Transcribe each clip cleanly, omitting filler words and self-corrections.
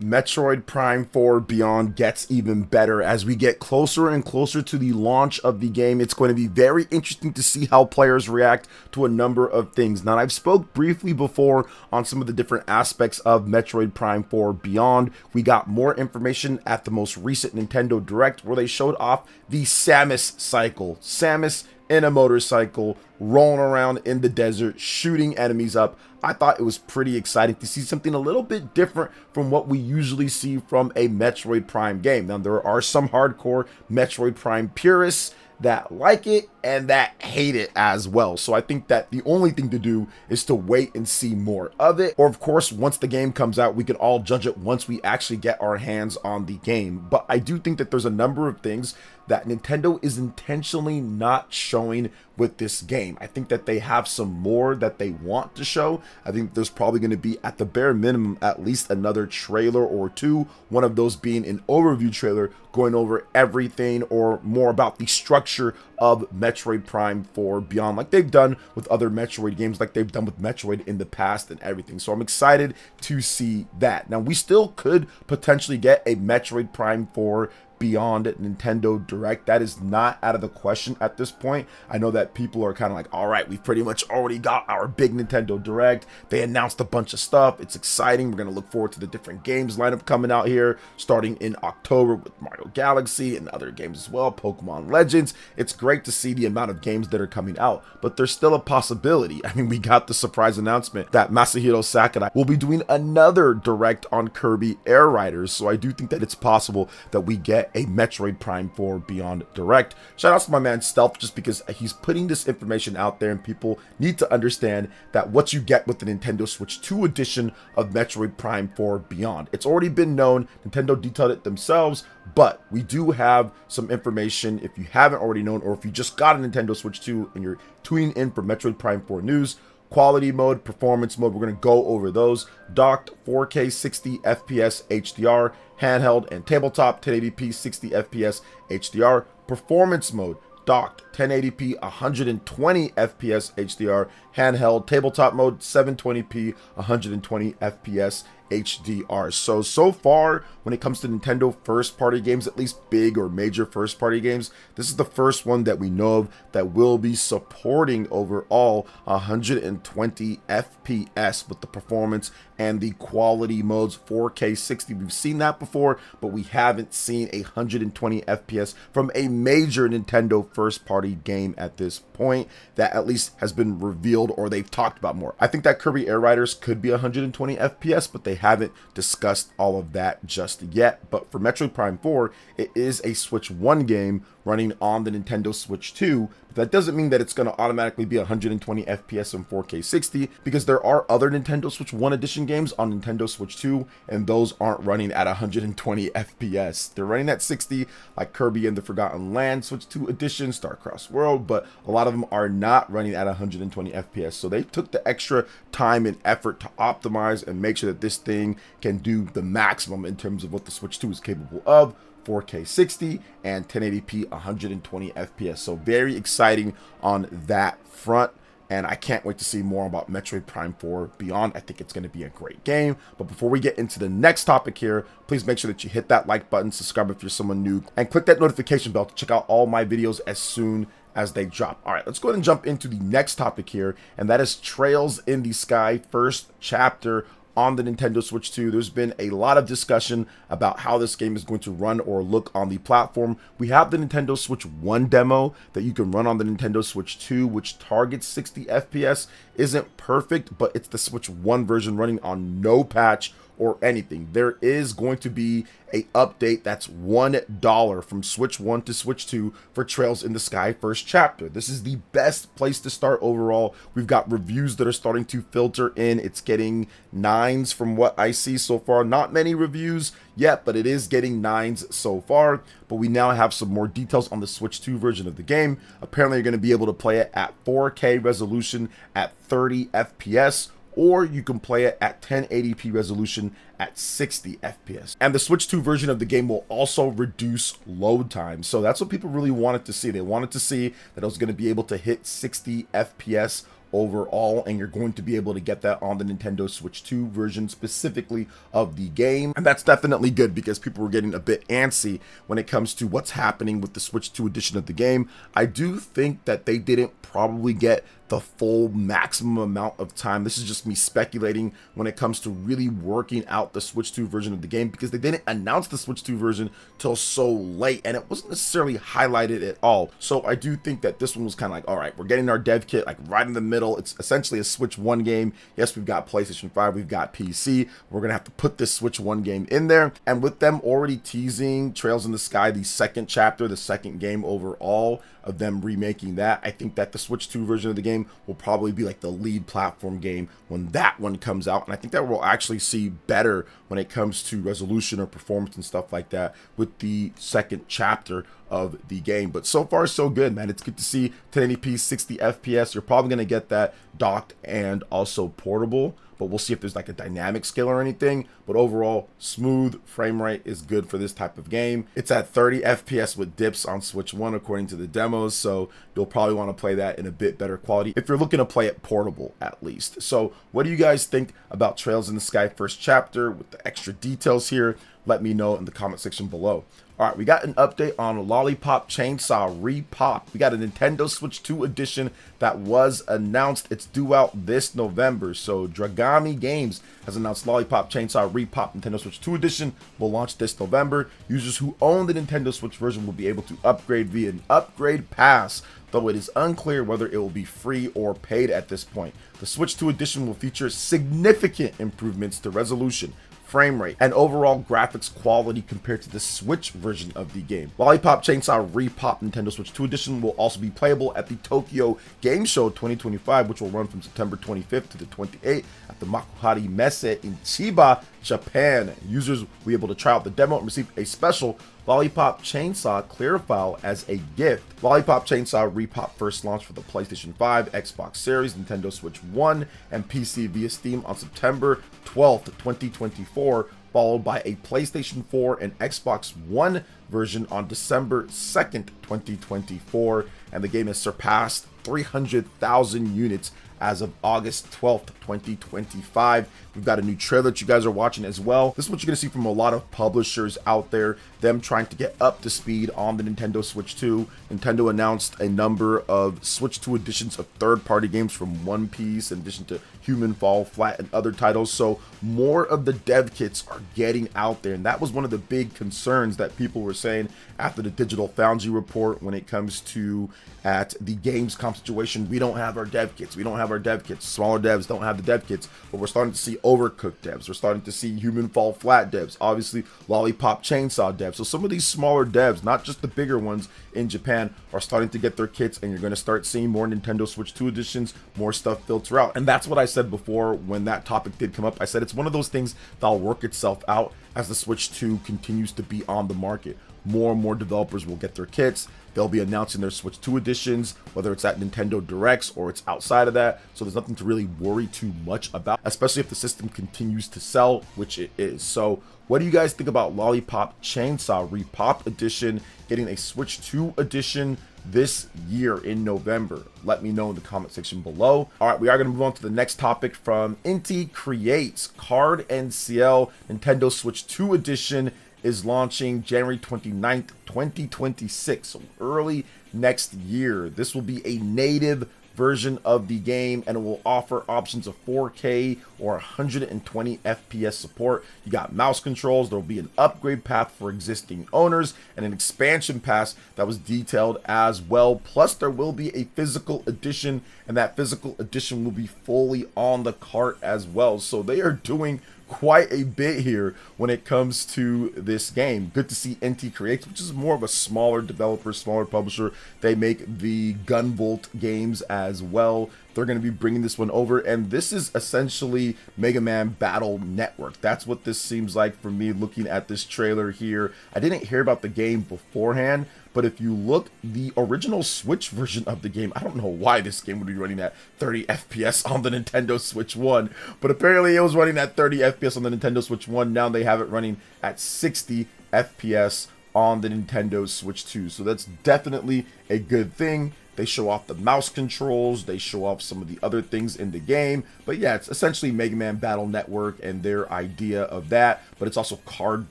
Metroid Prime 4 Beyond gets even better as we get closer and closer to the launch of the game. It's going to be very interesting to see how players react to a number of things. Now, I've spoke briefly before on some of the different aspects of Metroid Prime 4 Beyond. We got more information at the most recent Nintendo Direct where they showed off the Samus cycle. Samus in a motorcycle, rolling around in the desert, shooting enemies up. I thought it was pretty exciting to see something a little bit different from what we usually see from a Metroid Prime game. Now, there are some hardcore Metroid Prime purists that like it and that hate it as well. So I think that the only thing to do is to wait and see more of it. Or of course, once the game comes out, we can all judge it once we actually get our hands on the game. But I do think that there's a number of things that Nintendo is intentionally not showing with this game. I think that they have some more that they want to show. I think there's probably going to be, at the bare minimum, at least another trailer or two, one of those being an overview trailer going over everything or more about the structure of Metroid Prime 4 Beyond, like they've done with other Metroid games, like they've done with Metroid in the past and everything. So I'm excited to see that. Now, we still could potentially get a Metroid Prime 4 Beyond Nintendo Direct. That is not out of the question at this point. I know that people are kind of like, all right, we've pretty much already got our big Nintendo Direct. They announced a bunch of stuff. It's exciting. We're going to look forward to the different games lineup coming out here starting in October with Mario Galaxy and other games as well, Pokemon Legends. It's great to see the amount of games that are coming out, but there's still a possibility. I mean, we got the surprise announcement that Masahiro Sakurai will be doing another Direct on Kirby Air Riders. So I do think that it's possible that we get a Metroid Prime 4 Beyond Direct. Shout out to my man Stealth, just because he's putting this information out there and people need to understand that what you get with the Nintendo Switch 2 edition of Metroid Prime 4 Beyond. It's already been known, Nintendo detailed it themselves, but we do have some information if you haven't already known, or if you just got a Nintendo Switch 2 and you're tuning in for Metroid Prime 4 news. Quality mode, performance mode, we're going to go over those. Docked 4K 60 FPS HDR, handheld and tabletop 1080p 60 FPS HDR. Performance mode, docked 1080p 120 FPS HDR, handheld, tabletop mode 720p 120 FPS HDR. So far, when it comes to Nintendo first-party games, at least big or major first-party games, this is the first one that we know of that will be supporting overall 120 FPS with the performance and the quality modes 4K 60. We've seen that before, but we haven't seen 120 FPS from a major Nintendo first-party game at this point that at least has been revealed or they've talked about more. I think that Kirby Air Riders could be 120 FPS, but they haven't discussed all of that just yet. But for Metroid Prime 4, it is a Switch 1 game running on the Nintendo Switch 2, but that doesn't mean that it's going to automatically be 120 FPS and 4K 60, because there are other Nintendo Switch 1 edition games on Nintendo Switch 2, and those aren't running at 120 FPS. They're running at 60, like Kirby and the Forgotten Land Switch 2 edition, Star Cross World, but a lot of them are not running at 120 FPS. So they took the extra time and effort to optimize and make sure that this thing can do the maximum in terms of what the Switch 2 is capable of. 4K 60 and 1080p 120 FPS. So very exciting on that front, and I can't wait to see more about Metroid Prime 4 Beyond. I think it's going to be a great game. But before we get into the next topic here, please make sure that you hit that like button, subscribe if you're someone new, and click that notification bell to check out all my videos as soon as they drop. All right, let's go ahead and jump into the next topic here, and that is Trails in the Sky first chapter on the Nintendo Switch 2. There's been a lot of discussion about how this game is going to run or look on the platform. We have the Nintendo Switch 1 demo that you can run on the Nintendo Switch 2, which targets 60 FPS. Isn't perfect, but it's the Switch 1 version running on no patch or anything. There is going to be a update that's $1 from Switch 1 to Switch 2 for Trails in the Sky first chapter. This is the best place to start overall. We've got reviews that are starting to filter in. It's getting 9s from what I see so far. Not many reviews yet, but it is getting 9s so far. But we now have some more details on the Switch 2 version of the game. Apparently you're going to be able to play it at 4K resolution at 30 FPS, or you can play it at 1080p resolution at 60 FPS. And the Switch 2 version of the game will also reduce load time. So that's what people really wanted to see. They wanted to see that it was going to be able to hit 60 FPS overall, and you're going to be able to get that on the Nintendo Switch 2 version specifically of the game. And that's definitely good because people were getting a bit antsy when it comes to what's happening with the Switch 2 edition of the game. I do think that they didn't probably get the full maximum amount of time. This is just me speculating when it comes to really working out the Switch 2 version of the game, because they didn't announce the Switch 2 version till so late and it wasn't necessarily highlighted at all. So I do think that this one was kind of like, all right, we're getting our dev kit like right in the middle. It's essentially a Switch 1 game. Yes, we've got PlayStation 5, we've got PC. We're gonna have to put this Switch 1 game in there. And with them already teasing Trails in the Sky, the second chapter, the second game overall of them remaking that, I think that the Switch 2 version of the game will probably be like the lead platform game when that one comes out. And I think that we'll actually see better when it comes to resolution or performance and stuff like that with the second chapter of the game. But so far so good, man. It's good to see 1080p 60 FPS. You're probably going to get that docked and also portable, but we'll see if there's like a dynamic scale or anything. But overall, smooth frame rate is good for this type of game. It's at 30 FPS with dips on Switch 1 according to the demos, so you'll probably want to play that in a bit better quality if you're looking to play it portable at least. So what do you guys think about Trails in the Sky first chapter with the extra details here? Let me know in the comment section below. All right, we got an update on Lollipop Chainsaw Repop. We got a Nintendo Switch 2 edition that was announced. It's due out this November. So Dragami Games has announced Lollipop Chainsaw Repop Nintendo Switch 2 edition will launch this November. Users who own the Nintendo Switch version will be able to upgrade via an upgrade pass, though it is unclear whether it will be free or paid at this point. The Switch 2 edition will feature significant improvements to resolution, frame rate, and overall graphics quality compared to the Switch version of the game. Lollipop Chainsaw Repop Nintendo Switch 2 edition will also be playable at the Tokyo Game Show 2025, which will run from September 25th to the 28th at the Makuhari Messe in Chiba, Japan. Users will be able to try out the demo and receive a special Lollipop Chainsaw clear file as a gift. Lollipop Chainsaw Repop first launched for the PlayStation 5, Xbox Series, Nintendo Switch 1, and PC via Steam on September 12th, 2024, followed by a PlayStation 4 and Xbox One version on December 2nd, 2024, and the game has surpassed 300,000 units as of August 12th, 2025. We've got a new trailer that you guys are watching as well. This is what you're going to see from a lot of publishers out there, them trying to get up to speed on the Nintendo Switch 2. Nintendo announced a number of Switch 2 editions of third-party games from One Piece, in addition to Human Fall Flat and other titles. So more of the dev kits are getting out there, and that was one of the big concerns that people were saying after the Digital Foundry report when it comes to at the Gamescom situation. We don't have our dev kits. We don't have our dev kits. Smaller devs don't have the dev kits, but we're starting to see Overcooked devs. We're starting to see Human Fall Flat devs. Obviously, Lollipop Chainsaw devs. So some of these smaller devs, not just the bigger ones in Japan, are starting to get their kits, and you're going to start seeing more Nintendo Switch 2 editions, more stuff filter out. And that's what I said before when that topic did come up. I said it's one of those things that'll work itself out as the Switch 2 continues to be on the market. More and more developers will get their kits. They'll be announcing their Switch 2 editions, whether it's at Nintendo Directs or it's outside of that. So there's nothing to really worry too much about, especially if the system continues to sell, which it is. So what do you guys think about Lollipop Chainsaw Repop Edition getting a Switch 2 edition this year in November? Let me know in the comment section below. All right, we are going to move on to the next topic from Inti Creates. Card-en-Ciel Nintendo Switch 2 edition is launching January 29th, 2026, so early next year. This will be a native version of the game, and it will offer options of 4K or 120 FPS support. You got mouse controls. There will be an upgrade path for existing owners and an expansion pass that was detailed as well. Plus, there will be a physical edition, and that physical edition will be fully on the cart as well. So they are doing quite a bit here when it comes to this game. Good to see NT Creates, which is more of a smaller developer, smaller publisher. They make the Gunvolt games as well. They're going to be bringing this one over, and this is essentially Mega Man Battle Network. That's what this seems like for me looking at this trailer here. I didn't hear about the game beforehand, but if you look, the original Switch version of the game, I don't know why this game would be running at 30 FPS on the Nintendo Switch 1, but apparently it was running at 30 FPS on the Nintendo Switch 1. Now they have it running at 60 FPS on the Nintendo Switch 2. So that's definitely a good thing. They show off the mouse controls, they show off some of the other things in the game. But yeah, it's essentially Mega Man Battle Network and their idea of that, but it's also card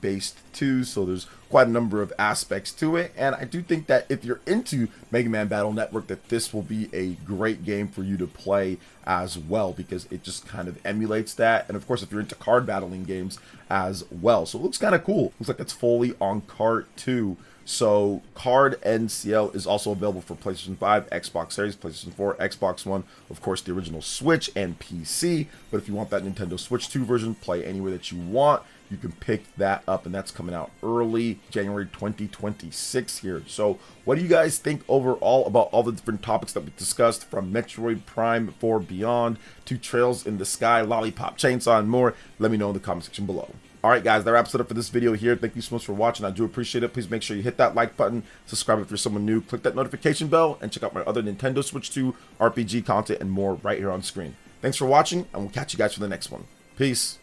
based too, so there's quite a number of aspects to it. And I do think that if you're into Mega Man Battle Network, that this will be a great game for you to play as well, because it just kind of emulates that. And of course, if you're into card battling games as well, so it looks kind of cool. Looks like it's fully on cart too. So Card-en-Ciel is also available for PlayStation 5, Xbox Series, PlayStation 4, Xbox One, of course the original Switch and PC. But if you want that Nintendo Switch 2 version, play anywhere that you want, you can pick that up, and that's coming out early January 2026 here. So what do you guys think overall about all the different topics that we discussed, from Metroid Prime 4 Beyond to Trails in the Sky, Lollipop, Chainsaw, and more? Let me know in the comment section below. Alright guys, that wraps it up for this video here. Thank you so much for watching. I do appreciate it. Please make sure you hit that like button, subscribe if you're someone new, click that notification bell, and check out my other Nintendo Switch 2 RPG content and more right here on screen. Thanks for watching, and we'll catch you guys for the next one. Peace.